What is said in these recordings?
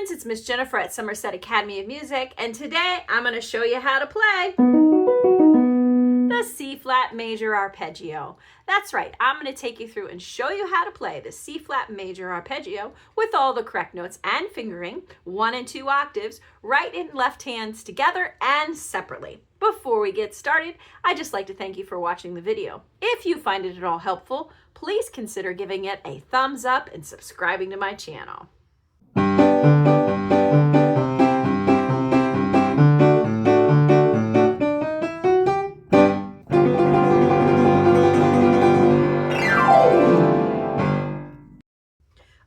friends, it's Miss Jenifer at Somerset Academy of Music, and today I'm going to show you how to play the C-flat major arpeggio. That's right, I'm going to take you through and show you how to play the C-flat major arpeggio with all the correct notes and fingering, 1 and 2 octaves, right and left hands together and separately. Before we get started, I'd just like to thank you for watching the video. If you find it at all helpful, please consider giving it a thumbs up and subscribing to my channel.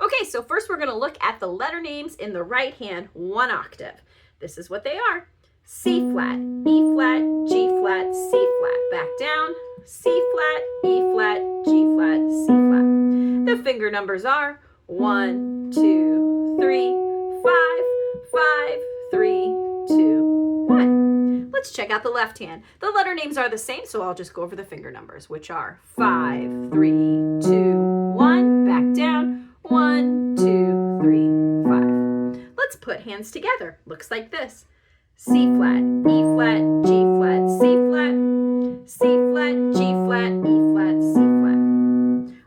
Okay, so first we're going to look at the letter names in the right hand 1 octave. This is what they are. C flat, E flat, G flat, C flat. Back down, C flat, E flat, G flat, C flat. The finger numbers are 1, 2, 3, 5, 5, 3, 2, 1. Let's check out the left hand. The letter names are the same, so I'll just go over the finger numbers, which are 5, 3, 2, 1. Back down, 1, 2, 3, 5. Let's put hands together. Looks like this. C flat, E flat, G flat, C flat, C flat, G flat, E flat, C flat.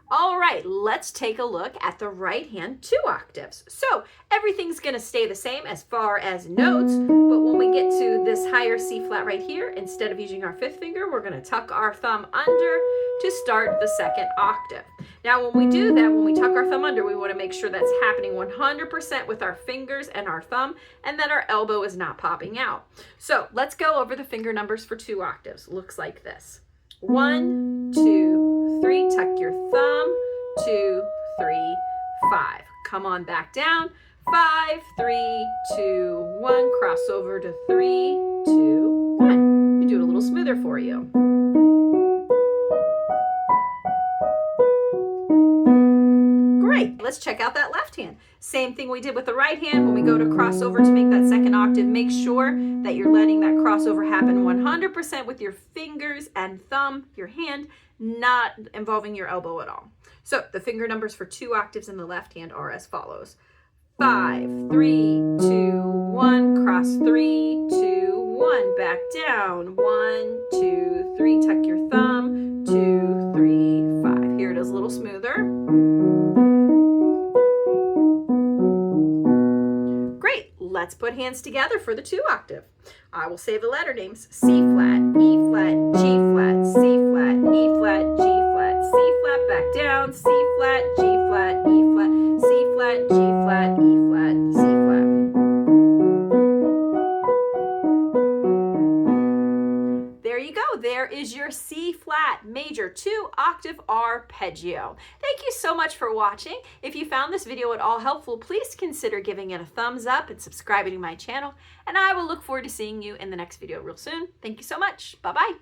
All right, let's take a look at the right hand 2 octaves. So everything's going to stay the same as far as notes, but when we get to this higher C flat right here, instead of using our 5th finger, we're going to tuck our thumb under to start the 2nd octave. Now, when we do that, when we tuck our thumb under, we want to make sure that's happening 100% with our fingers and our thumb, and that our elbow is not popping out. So let's go over the finger numbers for 2 octaves. Looks like this. 1, 2, 3. Tuck your thumb. 2, 3, 5. Come on back down. 5, 3, 2, 1. Cross over to 3, 2, 1. We do it a little smoother for you. Great. Let's check out that left hand. Same thing we did with the right hand. When we go to crossover to make that 2nd octave, make sure that you're letting that crossover happen 100% with your fingers and thumb, your hand, not involving your elbow at all. So the finger numbers for 2 octaves in the left hand are as follows. 5, 3, 2, 1. Cross 3, 2, 1. Back down. 1, 2, 3. Tuck your thumb. 2, 3, 5. Here it is a little smoother. Let's put hands together for the 2 octave. I will say the letter names. C flat, E flat, G flat, C flat, E flat, G flat, C flat, back down, C flat, G flat, E flat, C flat, G flat, E flat, C flat. There you go. There is your C flat major 2 octave arpeggio. Thank you so much for watching. If you found this video at all helpful, please consider giving it a thumbs up and subscribing to my channel. And I will look forward to seeing you in the next video real soon. Thank you so much. Bye-bye.